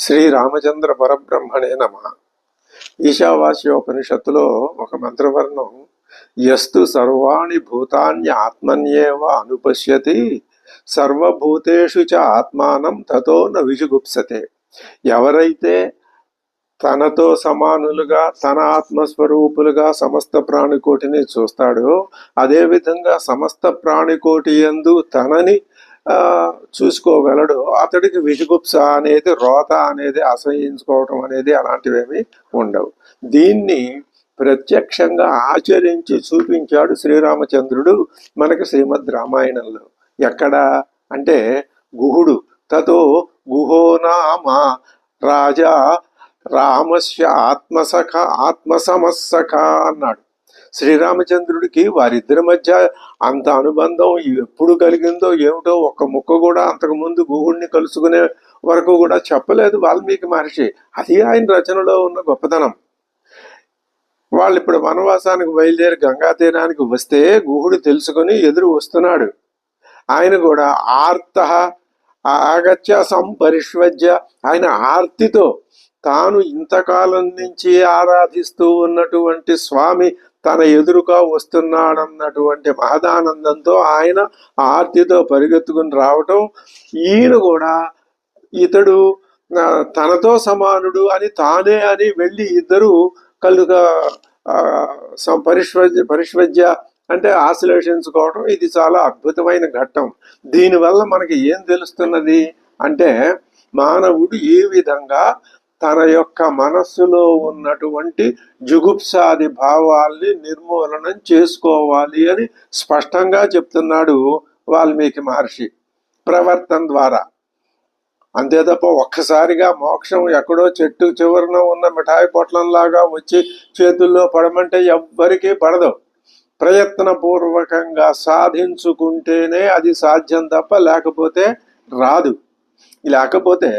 శ్రీరామచంద్ర పరబ్రహ్మణే నమ. ఈశావాస్యోపనిషత్తులో ఒక మంత్రవర్ణం, యస్తు సర్వాణి భూతాన్య ఆత్మన్యేవ అనుపశ్యతి సర్వభూతేషు చ ఆత్మానం తతో న విజుగుప్సతే. ఎవరైతే తనతో సమానులుగా తన ఆత్మస్వరూపులుగా సమస్త ప్రాణికోటిని చూస్తాడో, అదేవిధంగా సమస్త ప్రాణికోటి యందు తనని చూసుకోగలడు. అతడికి విజుగుప్స అనేది, రోత అనేది, అసహించుకోవటం అనేది అలాంటివేమీ ఉండవు. దీన్ని ప్రత్యక్షంగా ఆచరించి చూపించాడు శ్రీరామచంద్రుడు మనకి శ్రీమద్ రామాయణంలో. ఎక్కడ అంటే గుహుడు తతో గుహో నామ రాజా రామస్య ఆత్మసమస్సఖ అన్నాడు. శ్రీరామచంద్రుడికి వారిద్దరి మధ్య అంత అనుబంధం ఎప్పుడు కలిగిందో ఏమిటో ఒక్క ముక్క కూడా అంతకుముందు గుహుడిని కలుసుకునే వరకు కూడా చెప్పలేదు వాల్మీకి మహర్షి. అది ఆయన రచనలో ఉన్న గొప్పతనం. వాళ్ళు ఇప్పుడు వనవాసానికి బయలుదేరి గంగా తీరానికి వస్తే గుహుడు తెలుసుకుని ఎదురు వస్తున్నాడు. ఆయన కూడా ఆగత్య సంపరిష్వజ్య, ఆయన ఆర్తితో తాను ఇంతకాలం నుంచి ఆరాధిస్తూ ఉన్నటువంటి స్వామి తన ఎదురుగా వస్తున్నాడన్నటువంటి మహదానందంతో ఆయన ఆర్తితో పరిగెత్తుకుని రావటం, ఈయన కూడా ఇతడు తనతో సమానుడు అని తానే అని వెళ్ళి ఇద్దరు కలుగా పరిష్వజ్య అంటే ఆశ్లేషించుకోవటం. ఇది చాలా అద్భుతమైన ఘట్టం. దీనివల్ల మనకి ఏం తెలుస్తున్నది అంటే, మానవుడు ఏ విధంగా తన యొక్క మనస్సులో ఉన్నటువంటి జుగుప్సాది భావాల్ని నిర్మూలనం చేసుకోవాలి అని స్పష్టంగా చెప్తున్నాడు వాల్మీకి మహర్షి ప్రవర్తన ద్వారా. అంతే తప్ప ఒక్కసారిగా మోక్షం ఎక్కడో చెట్టు చివరన ఉన్న మిఠాయి పొట్లంలాగా వచ్చి చేతుల్లో పడమంటే ఎవ్వరికీ పడదు. ప్రయత్నపూర్వకంగా సాధించుకుంటేనే అది సాధ్యం తప్ప లేకపోతే రాదు. లేకపోతే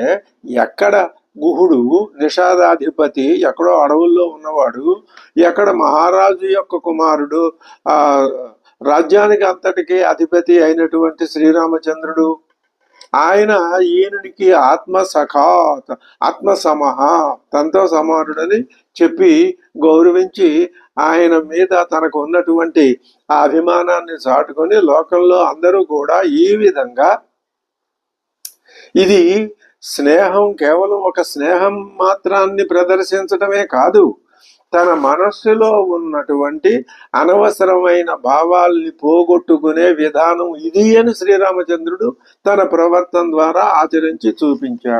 ఎక్కడ గుహుడు నిషాదాధిపతి, ఎక్కడో అడవుల్లో ఉన్నవాడు, ఎక్కడ మహారాజు యొక్క కుమారుడు, రాజ్యానికి అంతటికీ అధిపతి అయినటువంటి శ్రీరామచంద్రుడు, ఆయన ఈయనకి ఆత్మసమహ, తనతో సమానుడని చెప్పి గౌరవించి ఆయన మీద తనకు ఉన్నటువంటి ఆ అభిమానాన్ని చాటుకొని లోకంలో అందరూ కూడా ఈ విధంగా, ఇది స్నేహం కేవలం ఒక స్నేహం మాత్రాన్ని ప్రదర్శించడమే కాదు, తన మనస్సులో ఉన్నటువంటి అనవసరమైన భావాల్ని పోగొట్టుకునే విధానం ఇది అని శ్రీరామచంద్రుడు తన ప్రవర్తన ద్వారా ఆచరించి చూపించాడు.